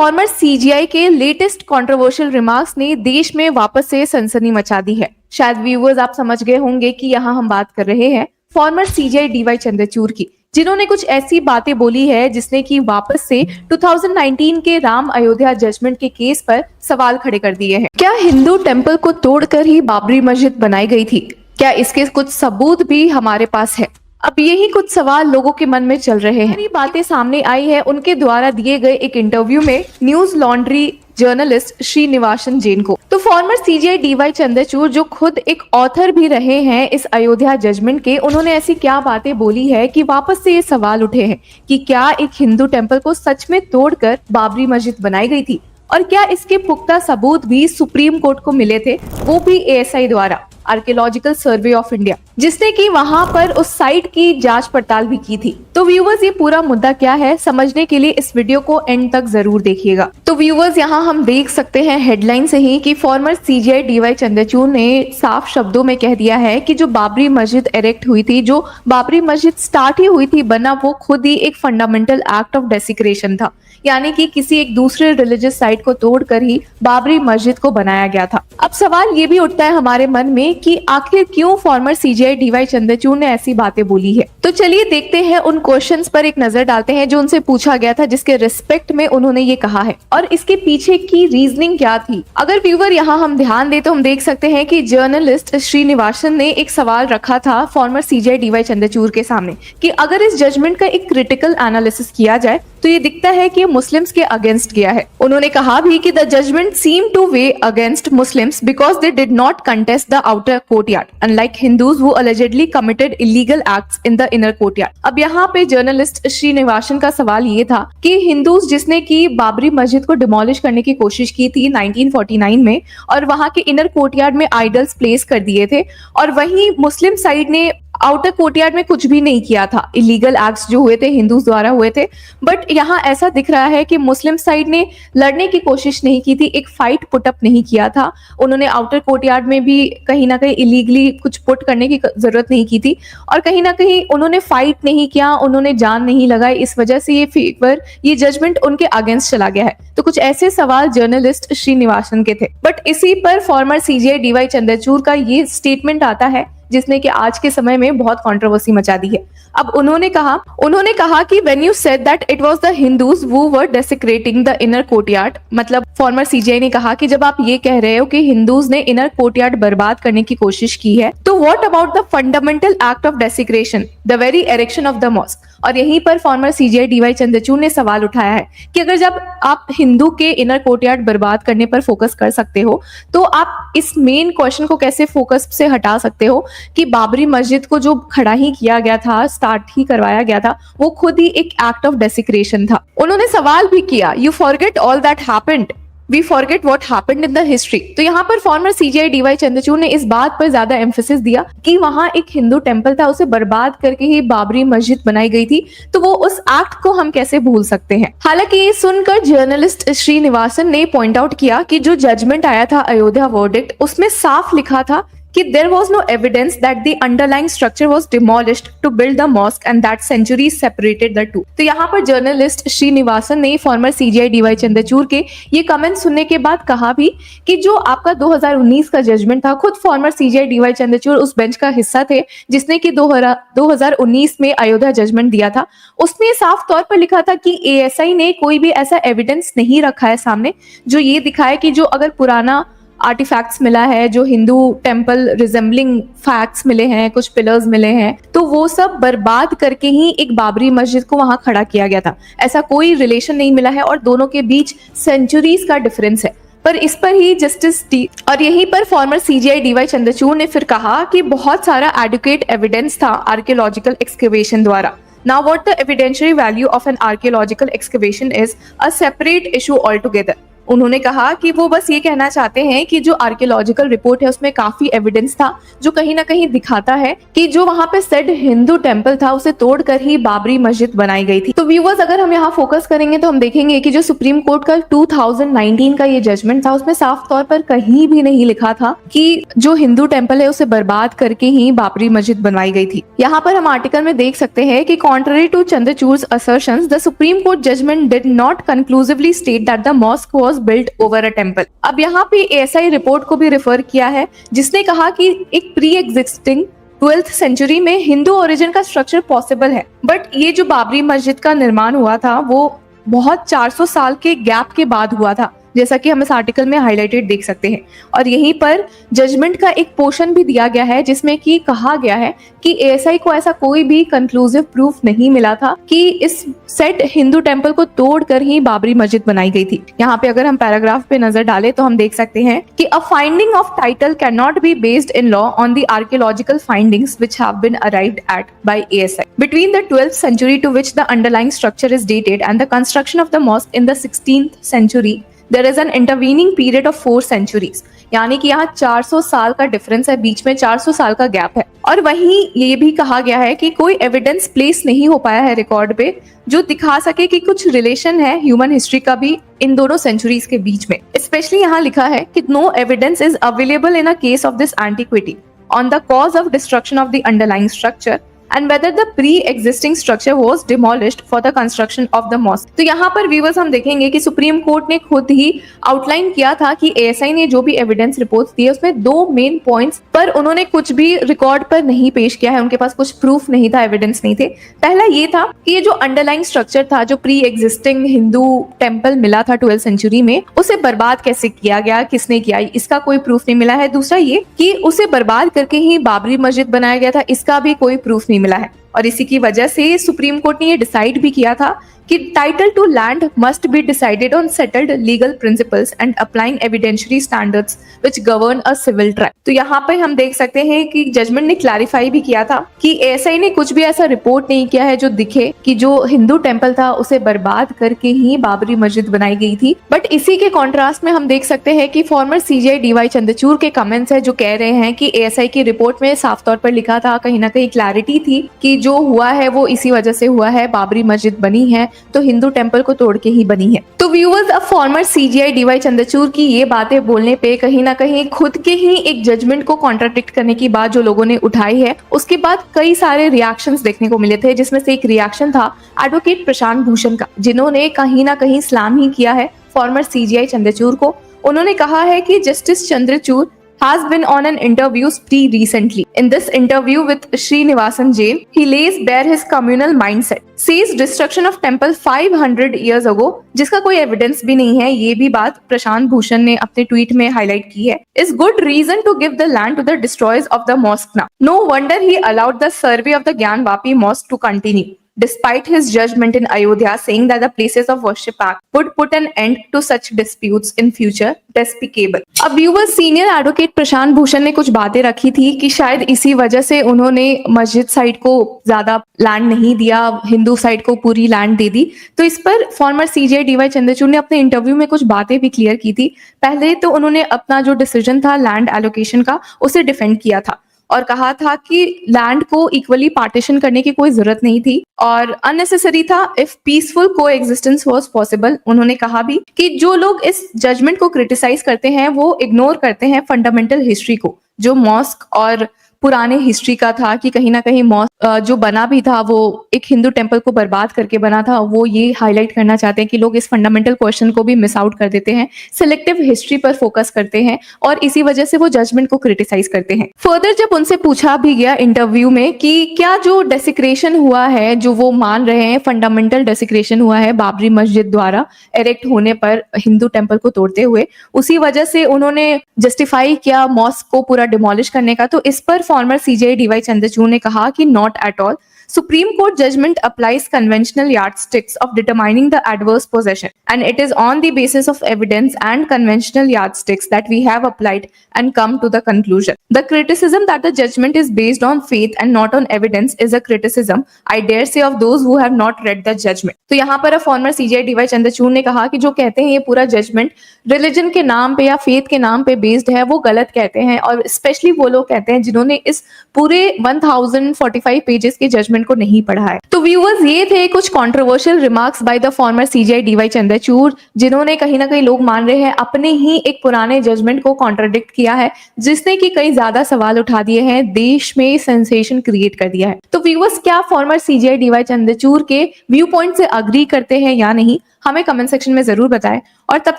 Farmer CGI के latest controversial remarks ने देश में वापस से सनसनी मचा दी है। शायद व्यूअर्स आप समझ गए होंगे कि यहाँ हम बात कर रहे हैं फॉर्मर सीजीआई डीवाई चंद्रचूड़ की, जिन्होंने कुछ ऐसी बातें बोली है जिसने कि वापस से 2019 के राम अयोध्या जजमेंट के केस पर सवाल खड़े कर दिए हैं। क्या हिंदू टेंपल को तोड़कर ही बाबरी मस्जिद बनाई गई थी? क्या इसके कुछ सबूत भी हमारे पास है? अब यही कुछ सवाल लोगों के मन में चल रहे हैं। ये बातें सामने आई है उनके द्वारा दिए गए एक इंटरव्यू में news laundry journalist Srinivasan Jain को। तो फॉर्मर सीजीआई डीवाई चंद्रचूड़, जो खुद एक ऑथर भी रहे हैं इस अयोध्या जजमेंट के, उन्होंने ऐसी क्या बातें बोली है कि वापस से ये सवाल उठे हैं कि क्या एक हिंदू टेंपल को सच में तोड़कर बाबरी मस्जिद बनाई गई थी, और क्या इसके पुख्ता सबूत भी सुप्रीम कोर्ट को मिले थे, वो भी एएसआई द्वारा, आर्कियोलॉजिकल सर्वे ऑफ इंडिया, जिसने कि वहां पर उस साइट की जांच पड़ताल भी की थी। तो व्यूवर्स, ये पूरा मुद्दा क्या है समझने के लिए इस वीडियो को एंड तक जरूर देखिएगा। तो व्यूवर्स, यहाँ हम देख सकते हैं हेडलाइन से ही कि फॉर्मर सीजीआई डीवाई चंद्रचूड़ ने साफ शब्दों में कह दिया है कि जो बाबरी मस्जिद एरेक्ट हुई थी, जो बाबरी मस्जिद स्टार्ट ही हुई थी बना, वो खुद ही एक फंडामेंटल एक्ट ऑफ डेसिक्रेशन था, यानी कि किसी एक दूसरे रिलीजियस साइट को तोड़कर ही बाबरी मस्जिद को बनाया गया था। अब सवाल ये भी उठता है हमारे मन में कि आखिर क्यों फॉर्मर सीजीआई डीवाई चंद्रचूड़ ने ऐसी बातें बोली है। तो चलिए देखते हैं, उन क्वेश्चंस पर एक नजर डालते हैं जो उनसे पूछा गया था, जिसके रिस्पेक्ट में उन्होंने ये कहा है और इसके पीछे की रीजनिंग क्या थी। अगर व्यूवर यहाँ हम ध्यान दे तो हम देख सकते हैं कि जर्नलिस्ट श्रीनिवासन ने एक सवाल रखा था फॉर्मर सीजीआई डीवाई चंद्रचूड़ के सामने कि अगर इस जजमेंट का एक क्रिटिकल एनालिसिस किया जाए तो ये दिखता है कि मुस्लिम्स के अगेंस्ट गया है। उन्होंने कहा भी कि the judgement seem to weigh against Muslims because they did not contest the outer courtyard unlike Hindus who allegedly committed illegal acts in the inner courtyard. अब यहाँ पे जर्नलिस्ट श्रीनिवासन का सवाल ये था कि हिंदूज जिसने की बाबरी मस्जिद को डिमोलिश करने की कोशिश की थी 1949 में और वहां के इनर कोर्टयार्ड में आइडल्स प्लेस कर दिए थे, और वहीं मुस्लिम साइड ने आउटर कोर्टयार्ड में कुछ भी नहीं किया था। इलीगल एक्ट्स जो हुए थे हिंदूज द्वारा हुए थे, बट यहाँ ऐसा दिख रहा है कि मुस्लिम साइड ने लड़ने की कोशिश नहीं की थी, एक फाइट पुटअप नहीं किया था। उन्होंने आउटर कोर्टयार्ड में भी कहीं ना कहीं इलीगली कुछ पुट करने की जरूरत नहीं की थी, और कहीं ना कहीं उन्होंने फाइट नहीं किया, उन्होंने जान नहीं लगाई। इस वजह से ये जजमेंट उनके अगेंस्ट चला गया है। तो कुछ ऐसे सवाल जर्नलिस्ट श्रीनिवासन के थे, बट इसी पर फॉर्मर सीजीआई डीवाई चंद्रचूड़ का ये स्टेटमेंट आता है जिसने कि आज के समय में बहुत कंट्रोवर्सी मचा दी है। अब उन्होंने कहा कि when you said that it was the Hindus who were desecrating the inner courtyard, मतलब फॉर्मर सीजीआई ने कहा कि जब आप ये कह रहे हो कि हिंदूज ने इनर कोर्टयार्ड बर्बाद करने की कोशिश की है, तो what about the fundamental act of desecration, the very erection of the mosque. और यहीं पर फॉर्मर सीजीआई डीवाई चंद्रचूड़ ने सवाल उठाया है कि अगर जब आप हिंदू के इनर कोर्टयार्ड बर्बाद करने पर फोकस कर सकते हो, तो आप इस मेन क्वेश्चन को कैसे फोकस से हटा सकते हो कि बाबरी मस्जिद को जो खड़ा ही किया गया था, स्टार्ट ही करवाया गया था, वो खुद ही एक एक्ट ऑफ डेसिक्रेशन था। उन्होंने सवाल भी किया, you forget all that happened, we forget what happened in the history. तो यहाँ पर फॉर्मर सीजीआई डीवाई चंद्रचूड़ ने इस बात पर ज्यादा एम्फेसिस दिया कि वहां एक हिंदू टेंपल था, उसे बर्बाद करके ही बाबरी मस्जिद बनाई गई थी, तो वो उस एक्ट को हम कैसे भूल सकते हैं। हालांकि ये सुनकर जर्नलिस्ट श्रीनिवासन ने पॉइंट आउट किया कि जो जजमेंट आया था अयोध्या वर्डिक्ट, उसमें साफ लिखा था कि there was no evidence that the underlying structure was demolished to build the mosque and that centuries separated the two। तो यहाँ पर जर्नलिस्ट श्रीनिवासन ने फॉर्मर सीजीआई डीवाई चंद्रचूड़ के ये कमेंट सुनने के बाद कहा भी कि जो आपका 2019 का जजमेंट था, खुद फॉर्मर सीजीआई डीवाई चंद्रचूड़ उस बेंच का हिस्सा थे जिसने कि 2019 में अयोध्या जजमेंट दिया था। उसमें साफ तौर पर लिखा था कि एएसआई ने कोई भी ऐसा एविडेंस नहीं रखा है सामने जो ये दिखाए कि जो अगर पुराना आर्टिफैक्ट्स मिला है, जो हिंदू टेंपल रिजेंबलिंग फैक्ट्स मिले हैं, कुछ पिलर्स मिले हैं, तो वो सब बर्बाद करके ही एक बाबरी मस्जिद को वहां खड़ा किया गया था। ऐसा कोई रिलेशन नहीं मिला है और दोनों के बीच सेंचुरीज का डिफरेंस है। पर इस पर ही जस्टिस टी और यहीं पर फॉर्मर सीजीआई डीवाई चंद्रचूड़ ने फिर कहा कि बहुत सारा एडुकेट एविडेंस था आर्कियोलॉजिकल एक्सकवेशन द्वारा। Now what the evidentiary value of an archaeological excavation is a separate issue altogether। उन्होंने कहा कि वो बस ये कहना चाहते हैं कि जो आर्कियोलॉजिकल रिपोर्ट है उसमें काफी एविडेंस था जो कहीं ना कहीं दिखाता है कि जो वहां पे सेड हिंदू टेम्पल था उसे तोड़कर ही बाबरी मस्जिद बनाई गई थी। तो व्यूअर्स, अगर हम यहाँ फोकस करेंगे तो हम देखेंगे कि जो सुप्रीम कोर्ट का 2019 का ये जजमेंट था उसमें साफ तौर पर कहीं भी नहीं लिखा था कि जो हिंदू टेम्पल है उसे बर्बाद करके ही बाबरी मस्जिद बनवाई गई थी। यहाँ पर हम आर्टिकल में देख सकते हैं कि contrary to Chandrachud's assertions, the Supreme Court judgment did not conclusively state that the mosque was built over a temple। अब यहाँ पे ASI रिपोर्ट को भी रेफर किया है जिसने कहा कि एक प्री एग्जिस्टिंग 12th सेंचुरी में हिंदू ओरिजिन का स्ट्रक्चर पॉसिबल है, बट ये जो बाबरी मस्जिद का निर्माण हुआ था वो बहुत 400 साल के गैप के बाद हुआ था, जैसा कि हम इस आर्टिकल में हाईलाइटेड देख सकते हैं। और यहीं पर जजमेंट का एक पोर्शन भी दिया गया है जिसमें कि कहा गया है कि एएसआई को ऐसा कोई भी कंक्लूसिव प्रूफ नहीं मिला था कि इस सेट हिंदू टेम्पल को तोड़कर ही बाबरी मस्जिद बनाई गई थी। यहाँ पे अगर हम पैराग्राफ पे नजर डालें तो हम देख सकते हैं कि a finding of title can not be based in law on the archaeological findings which have been arrived at by ASI between the 12th century to which the underlying structure is dated and the construction of the mosque in the 16th century there is an intervening period of 4 centuries। यानी कि यहाँ 400 साल का difference है, बीच में 400 साल का gap है। और वहीं ये भी कहा गया है कि कोई एविडेंस प्लेस नहीं हो पाया है रिकॉर्ड पे जो दिखा सके कि कुछ रिलेशन है ह्यूमन हिस्ट्री का भी इन दोनों सेंचुरीज के बीच में। स्पेशली यहाँ लिखा है कि no evidence is available in a case of this antiquity on the cause of destruction of the underlying structure and whether the pre-existing structure was demolished for the construction of the mosque। तो यहाँ पर viewers हम देखेंगे कि supreme court ने खुद ही outline किया था कि एएसआई ने जो भी एविडेंस रिपोर्ट्स दिए उसमें 2 मेन पॉइंट्स पर उन्होंने कुछ भी रिकॉर्ड पर नहीं पेश किया है, उनके पास कुछ प्रूफ नहीं था, एविडेंस नहीं थे। पहला ये था कि ये जो अंडरलाइंग स्ट्रक्चर था, जो प्री एग्जिस्टिंग हिंदू टेम्पल मिला था 12th सेंचुरी में, उसे बर्बाद कैसे किया गया, किसने किया, इसका कोई प्रूफ नहीं मिला है। दूसरा ये कि उसे बर्बाद करके ही बाबरी मस्जिद बनाया गया था, इसका भी कोई प्रूफ नहीं मिला है। और इसी की वजह से सुप्रीम कोर्ट ने ये डिसाइड भी किया था कि title to land must be decided on settled legal principles and applying evidentiary standards which govern a civil trial. तो यहाँ पर हम देख सकते हैं कि जजमेंट ने क्लैरिफाई भी किया था कि एएसआई ने कुछ भी ऐसा रिपोर्ट नहीं किया है जो दिखे कि जो हिंदू टेम्पल था उसे बर्बाद करके ही बाबरी मस्जिद बनाई गई थी। बट इसी के कॉन्ट्रास्ट में हम देख सकते हैं कि फॉर्मर सीजीआई डीवाई चंद्रचूड़ के कमेंट्स है जो कह रहे हैं कि एएसआई की रिपोर्ट में साफ तौर पर लिखा था, कहीं ना कहीं क्लैरिटी थी कि जो हुआ है वो इसी वजह से हुआ है, बाबरी मस्जिद बनी है तो हिंदू टेम्पल को तोड़ के ही बनी है। तो व्यूअर्स, अब फॉर्मर सीजीआई डीवाई चंद्रचूड़ की ये बातें बोलने पे कहीं ना कहीं खुद के ही एक जजमेंट को कॉन्ट्राडिक्ट करने की बात जो लोगों ने उठाई है, उसके बाद कई सारे रिएक्शंस देखने को मिले थे, जिसमें से एक रिएक्शन था एडवोकेट प्रशांत भूषण का, जिन्होंने कहीं ना कहीं सलाम ही किया है फॉर्मर सीजीआई चंद्रचूड़ को। उन्होंने कहा है कि justice Chandrachud has been on an interview spree recently. In this interview with Srinivasan Jain, he lays bare his communal mindset, sees destruction of temple 500 years ago, जिसका कोई एविडेंस भी नहीं है। ये भी बात प्रशांत भूषण ने अपने ट्वीट में हाईलाइट की है। Is good reason to give the land to the destroyers of the mosque now. No wonder he allowed the survey of the Gyan Vapi mosque to continue, despite his judgment in Ayodhya saying that the places of worship act would put an end to such disputes in future, despicable। अब viewers, senior advocate Prashant Bhushan ने कुछ बातें रखी थी कि शायद इसी वजह से उन्होंने मस्जिद साइड को ज्यादा लैंड नहीं दिया, हिंदू साइड को पूरी लैंड दे दी। तो इस पर फॉर्मर सीजीआई डीवाई चंद्रचूड़ ने अपने इंटरव्यू में कुछ बातें भी क्लियर की थी। पहले तो उन्होंने अपना जो डिसीजन था लैंड एलोकेशन का, उसे डिफेंड किया था और कहा था कि लैंड को इक्वली पार्टीशन करने की कोई जरूरत नहीं थी और अननेसेसरी था if peaceful coexistence was possible. उन्होंने कहा भी कि जो लोग इस जजमेंट को क्रिटिसाइज करते हैं वो इग्नोर करते हैं फंडामेंटल हिस्ट्री को, जो मॉस्क और पुराने हिस्ट्री का था कि कहीं ना कहीं मॉस्क जो बना भी था वो एक हिंदू टेम्पल को बर्बाद करके बना था। वो ये हाईलाइट करना चाहते हैं कि लोग इस फंडामेंटल क्वेश्चन को भी मिस आउट कर देते हैं, सिलेक्टिव हिस्ट्री पर फोकस करते हैं और इसी वजह से वो जजमेंट को क्रिटिसाइज करते हैं। फर्दर जब उनसे पूछा भी गया इंटरव्यू में कि क्या जो डेसिक्रेशन हुआ है, जो वो मान रहे हैं फंडामेंटल डेसिक्रेशन हुआ है बाबरी मस्जिद द्वारा एरेक्ट होने पर हिंदू टेम्पल को तोड़ते हुए, उसी वजह से उन्होंने जस्टिफाई किया मॉस्क को पूरा डिमोलिश करने का, तो इस पर फॉर्मर सीजीआई डीवाई चंद्रचूड़ ने कहा कि not at all. Supreme Court judgment applies conventional yardsticks of determining the adverse possession, and it is on the basis of evidence and conventional yardsticks that we have applied and come to the conclusion. The criticism that the judgment is based on faith and not on evidence is a criticism, I dare say, of those who have not read the judgment. तो यहाँ पर farmer CGI D Y Chandrachud ने कहा कि जो कहते हैं ये पूरा जजमेंट रिलीजन के नाम पे या फेथ के नाम पे बेस्ड है, वो गलत कहते हैं, और स्पेशली वो लोग कहते हैं जिन्होंने इस पूरे 1045 पेजेस के जजमेंट को नहीं पढ़ा है। तो व्यूअर्स, ये थे कुछ controversial remarks by the former CGI D Y Chandrachud, जिन्होंने कहीं ना कहीं लोग मान रहे हैं अपने ही एक पुराने जजमेंट को कॉन्ट्राडिक्ट किया है, जिसने कि कई ज्यादा सवाल उठा दिए हैं, देश में सेंसेशन क्रिएट कर दिया है। तो व्यूअर्स, क्या फॉर्मर सीजीआई डीवाई चंद्रचूड़ के व्यू पॉइंट से अग्री करते हैं या नहीं, हमें कमेंट सेक्शन में जरूर बताएं, और तब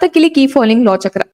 तक के लिए कीप फॉलोइंग लॉ चक्र।